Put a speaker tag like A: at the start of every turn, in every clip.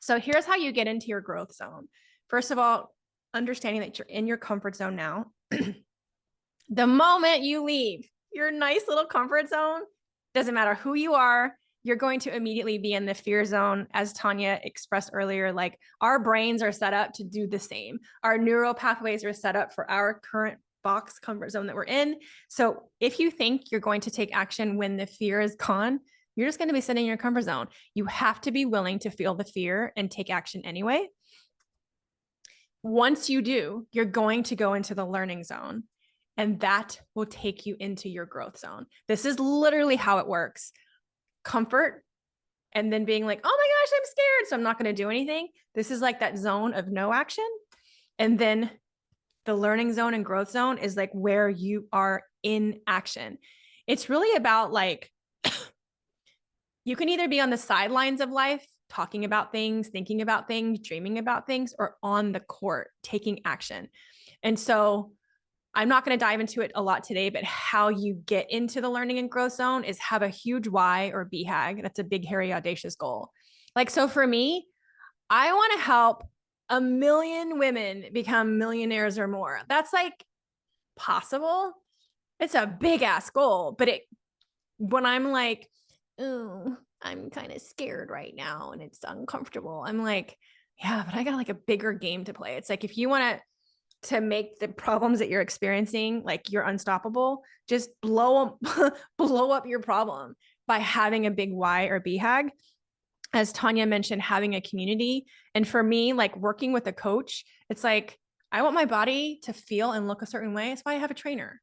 A: So here's how you get into your growth zone. First of all, understanding that you're in your comfort zone now. The moment you leave your nice little comfort zone, doesn't matter who you are, you're going to immediately be in the fear zone. As Tanya expressed earlier, like our brains are set up to do the same. Our neural pathways are set up for our current box comfort zone that we're in. So if you think you're going to take action when the fear is gone, you're just going to be sitting in your comfort zone. You have to be willing to feel the fear and take action anyway. Once you do, you're going to go into the learning zone, and that will take you into your growth zone. This is literally how it works. Comfort, and then being like, oh my gosh, I'm scared, so I'm not going to do anything. This is like that zone of no action. And then the learning zone and growth zone is like where you are in action. It's really about like, you can either be on the sidelines of life, talking about things, thinking about things, dreaming about things, or on the court, taking action. And so I'm not going to dive into it a lot today, but how you get into the learning and growth zone is have a huge why or BHAG. That's a big, hairy, audacious goal. Like, so for me, I want to help 1 million women become millionaires or more. That's like possible. It's a big ass goal, but when I'm like, oh, I'm kind of scared right now and it's uncomfortable, I'm like, yeah, but I got like a bigger game to play. It's like, if you want to make the problems that you're experiencing like you're unstoppable, just blow up your problem by having a big why or BHAG. As Tanya mentioned, having a community. And for me, like working with a coach, it's like, I want my body to feel and look a certain way. That's why I have a trainer,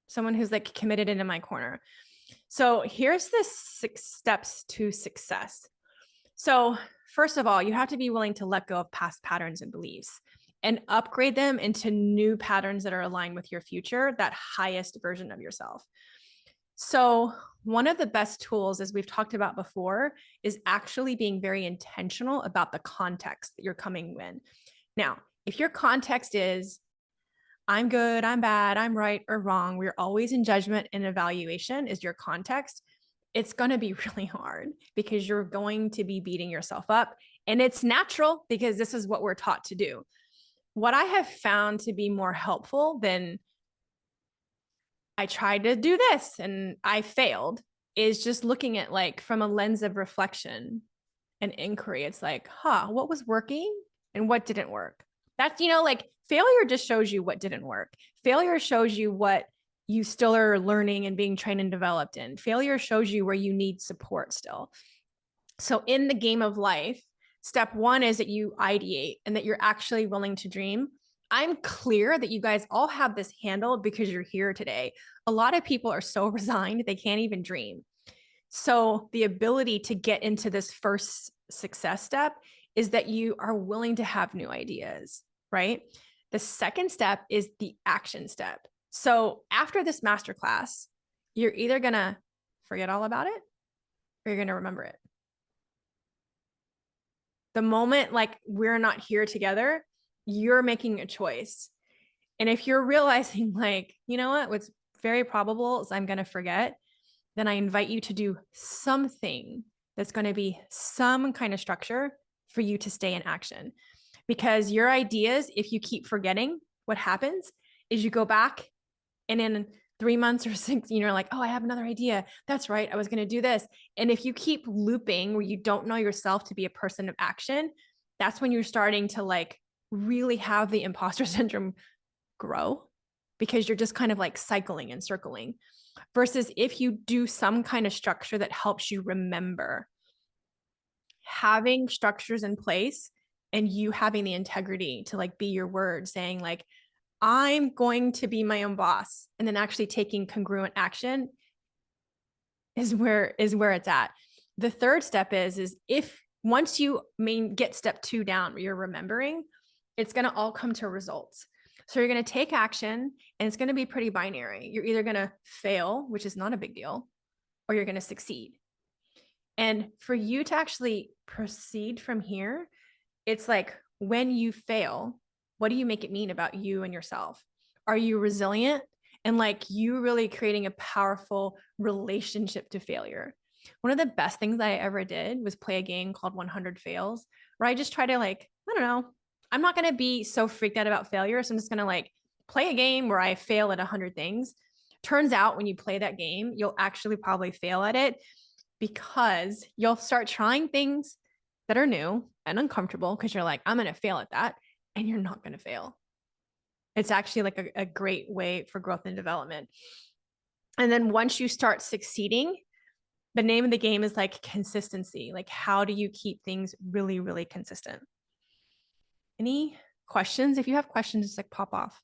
A: someone who's like committed into my corner. So here's the 6 steps to success. So first of all, you have to be willing to let go of past patterns and beliefs and upgrade them into new patterns that are aligned with your future, that highest version of yourself. So one of the best tools, as we've talked about before, is actually being very intentional about the context that you're coming in. Now, if your context is, I'm good, I'm bad, I'm right or wrong, we're always in judgment and evaluation is your context, it's going to be really hard because you're going to be beating yourself up. And it's natural because this is what we're taught to do. What I have found to be more helpful than I tried to do this and I failed is just looking at like from a lens of reflection and inquiry. It's like, what was working and what didn't work? That's, like failure just shows you what didn't work. Failure shows you what you still are learning and being trained and developed in. Failure shows you where you need support still. So in the game of life, step 1 is that you ideate and that you're actually willing to dream. I'm clear that you guys all have this handled because you're here today. A lot of people are so resigned, they can't even dream. So the ability to get into this first success step is that you are willing to have new ideas, right? The second step is the action step. So after this masterclass, you're either going to forget all about it or you're going to remember it. The moment like we're not here together, you're making a choice. And if you're realizing like, you know what's very probable is I'm going to forget, then I invite you to do something that's going to be some kind of structure for you to stay in action. Because your ideas, if you keep forgetting, what happens is you go back and in 3 months or 6, you're like, oh, I have another idea. That's right, I was going to do this. And if you keep looping where you don't know yourself to be a person of action, that's when you're starting to like really have the imposter syndrome grow, because you're just kind of like cycling and circling. Versus if you do some kind of structure that helps you remember, having structures in place and you having the integrity to like be your word, saying like, I'm going to be my own boss, and then actually taking congruent action is where it's at. The third step is if once you get step 2 down, where you're remembering, it's going to all come to results. So you're going to take action and it's going to be pretty binary. You're either going to fail, which is not a big deal, or you're going to succeed. And for you to actually proceed from here, it's like when you fail, what do you make it mean about you and yourself? Are you resilient? And like you really creating a powerful relationship to failure. One of the best things I ever did was play a game called 100 Fails, where I just try to like, I don't know, I'm not going to be so freaked out about failure. So I'm just going to like play a game where I fail at 100 things. Turns out when you play that game, you'll actually probably fail at it because you'll start trying things that are new and uncomfortable because you're like, I'm going to fail at that. And you're not going to fail. It's actually like a great way for growth and development. And then once you start succeeding, the name of the game is like consistency. Like, how do you keep things really, really consistent? Any questions? If you have questions, just like pop off.